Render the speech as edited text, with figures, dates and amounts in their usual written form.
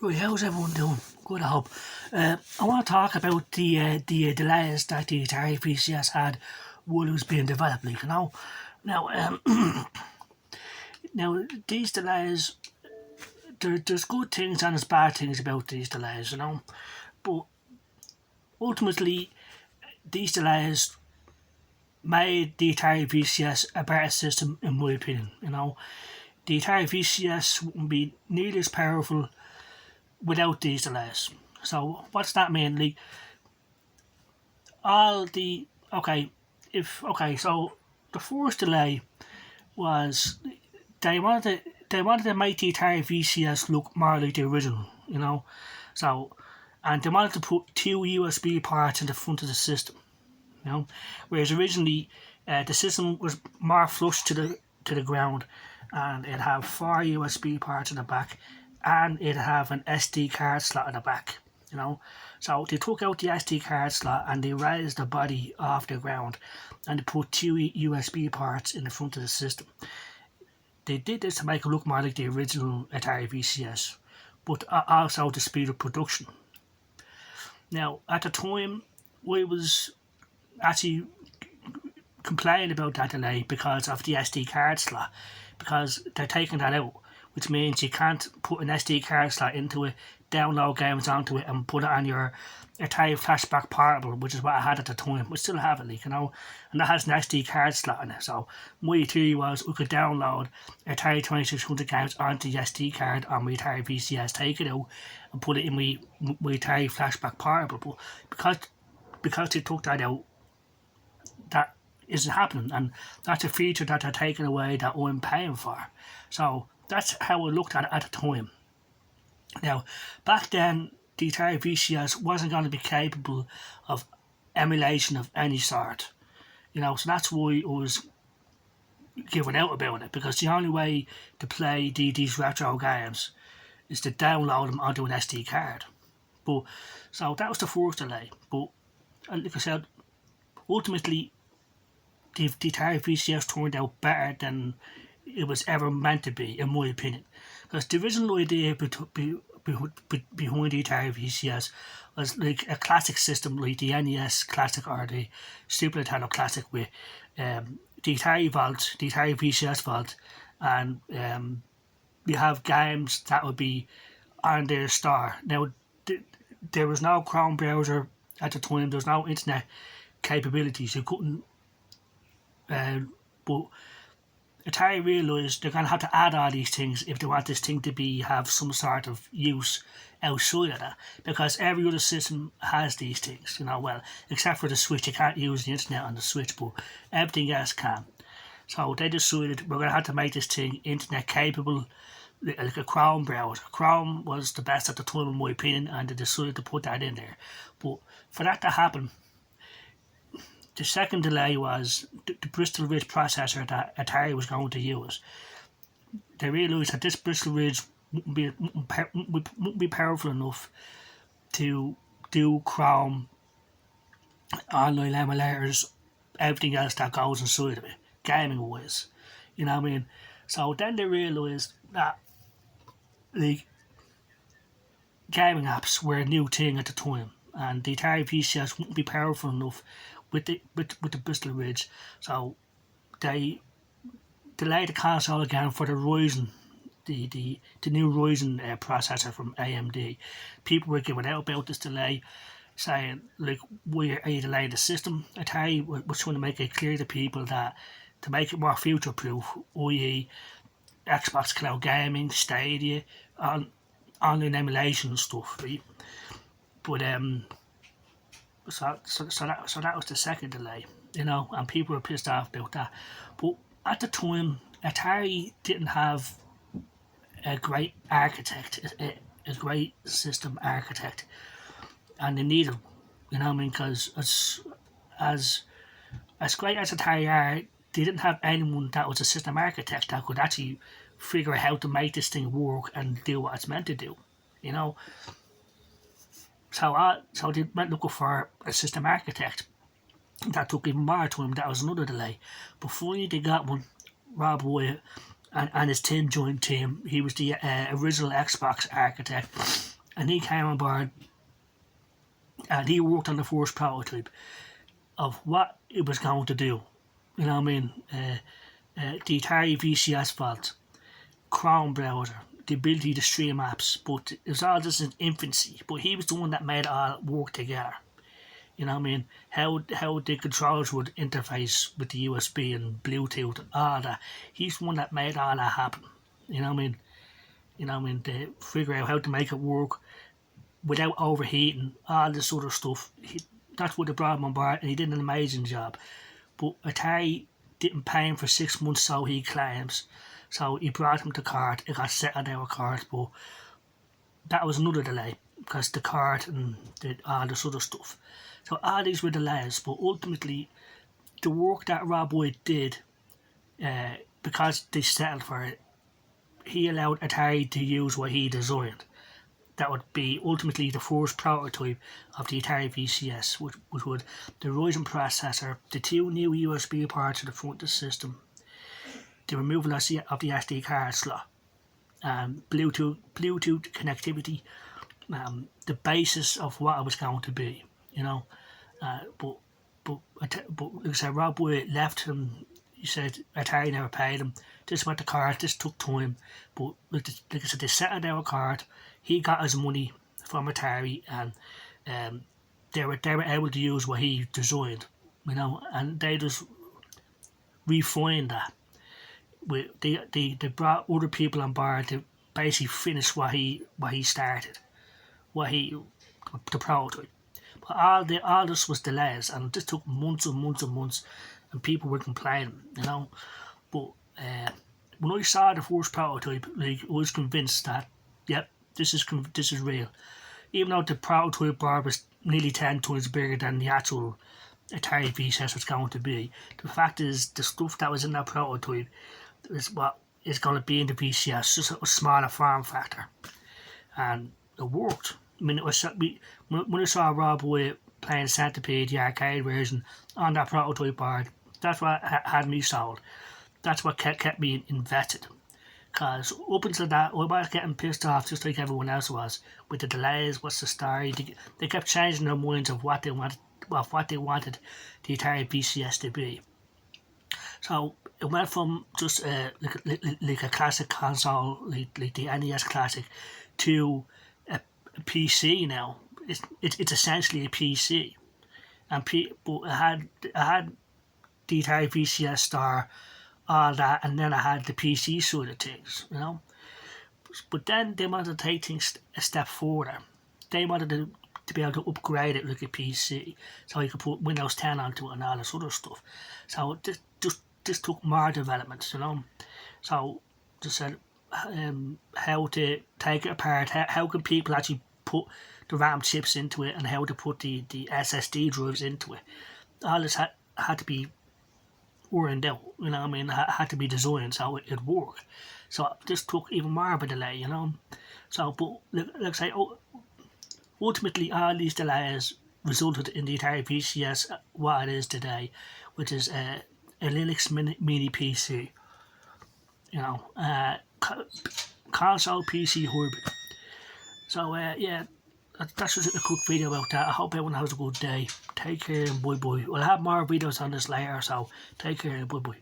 Right, how's everyone doing? Good, I hope. I want to talk about the delays that the Atari VCS had while it was being developed. Now, now these delays, there's good things and there's bad things about these delays. But ultimately, these delays made the Atari VCS a better system, in my opinion. The Atari VCS wouldn't be nearly as powerful without these delays. So what's that mean? Like all the so the first delay was they wanted to make the Atari VCS look more like the original. So and they wanted to put two USB ports in the front of the system. Whereas originally the system was more flush to the ground, and it'd have four USB ports in the back, and it'd have an SD card slot in the back. So they took out the SD card slot and they raised the body off the ground, and they put two USB ports in the front of the system. They did this to make it look more like the original Atari VCS, but also to speed up production. Now, at the time, I was actually complaining about that delay because of the SD card slot, because they're taking that out, which means you can't put an SD card slot into it, download games onto it, and put it on your Atari Flashback Portable, which is what I had at the time. I still have it, and that has an SD card slot in it. So my theory was we could download Atari 2600 games onto the SD card on my Atari VCS, take it out, and put it in my Atari Flashback Portable. But because they took that out, that isn't happening, and that's a feature that they're taking away that I'm paying for. So that's how I looked at it at the time. Now, back then, the Atari VCS wasn't going to be capable of emulation of any sort. So that's why I was giving out about it, because the only way to play these retro games is to download them onto an SD card. So that was the first delay. But like I said, ultimately, the Atari VCS turned out better than it was ever meant to be, in my opinion. Because the original idea behind the Atari VCS was like a classic system, like the NES Classic or the Super Nintendo Classic, with the Atari Vault, the Atari VCS Vault, and you have games that would be on their store. Now, there was no Chrome browser at the time, there was no internet capabilities, you couldn't. But Atari realised they're going to have to add all these things if they want this thing to have some sort of use outside of that, because every other system has these things, well, except for the Switch. You can't use the internet on the Switch, but everything else can. So they decided we're going to have to make this thing internet capable, like a Chrome browser. Chrome was the best at the time, in my opinion, and they decided to put that in there. But for that to happen, the second delay was the Bristol Ridge processor that Atari was going to use. They realised that this Bristol Ridge wouldn't be powerful enough to do Chrome, online emulators, everything else that goes inside of it, gaming wise. You know what I mean? So then they realised that the gaming apps were a new thing at the time, and the Atari VCS wouldn't be powerful enough with the Bristol Ridge. So they delayed the console again for the Ryzen, the new Ryzen processor from AMD. People were giving out about this delay, saying, like, why are you delaying the system? Atari was trying to make it clear to people that to make it more future proof, i.e. Xbox Cloud Gaming, Stadia, online emulation and stuff, right? But So that was the second delay, and people were pissed off about that. But at the time, Atari didn't have a great architect, a great system architect, and they needed him, because as great as Atari are, they didn't have anyone that was a system architect that could actually figure out how to make this thing work and do what it's meant to do, So they went looking for a system architect. That took even more time. That was another delay. But finally they got one. Rob Wyatt and his team joined team. He was the original Xbox architect, and he came on board and he worked on the first prototype of what it was going to do. You know what I mean? The Atari VCS vault, Chrome browser, the ability to stream apps, but it was all just in infancy. But he was the one that made it all work together. You know what I mean? How the controllers would interface with the USB and Bluetooth and all that. He's the one that made all that happen. You know what I mean? You know what I mean? To figure out how to make it work without overheating, all this sort of stuff. That's what they brought him on board, and he did an amazing job. But Atari didn't pay him for 6 months, so he claims. So he brought him to court. It got settled out of court, but that was another delay because the court and all this other stuff. So all these were delays, but ultimately the work that Rob White did, because they settled for it, he allowed Atari to use what he designed. That would be ultimately the first prototype of the Atari VCS, which would the Ryzen processor, the 2 new USB ports at the front of the system, the removal of the SD card slot, Bluetooth connectivity, the basis of what it was going to be, you know. But like I said, Rob White left him. He said Atari never paid him. This went to court. This took time, but like I said, they settled out of court. He got his money from Atari, and they were able to use what he designed, you know, and they just refined that. They brought other people on board to basically finish what he started, the prototype. But all this was delays, and it just took months and months and months, and people were complaining, you know. But when I saw the first prototype, like, I was convinced that, yep, this is real. Even though the prototype board was nearly 10 times bigger than the actual Atari VCS was going to be, the fact is the stuff that was in that prototype is what is going to be in the VCS, just a smaller form factor, and it worked. I mean, when I saw Rob White playing Centipede, the arcade version, on that prototype board, that's what had me sold. That's what kept me invested. Because up until that, I was getting pissed off just like everyone else was with the delays. What's the story? They kept changing their minds of what they wanted the Atari VCS to be. So it went from just like a classic console, like the NES Classic, to a PC now. It's essentially a PC, but I had the Atari VCS Star, all that, and then I had the PC side of things, you know. But then they wanted to take things a step further. They wanted to be able to upgrade it like a PC, so you could put Windows 10 onto it and all this other stuff. So this took more development, you know. So just said how to take it apart, how can people actually put the RAM chips into it, and how to put the SSD drives into it. All this had to be worked out, you know what I mean, had to be designed so it'd work. So this took even more of a delay, you know. So, but like I say, ultimately all these delays resulted in the Atari VCS what it is today, which is a Linux mini PC, you know, console PC hybrid. So yeah, that's just a quick video about that. I hope everyone has a good day. Take care and bye bye. We'll have more videos on this later, so take care and bye bye.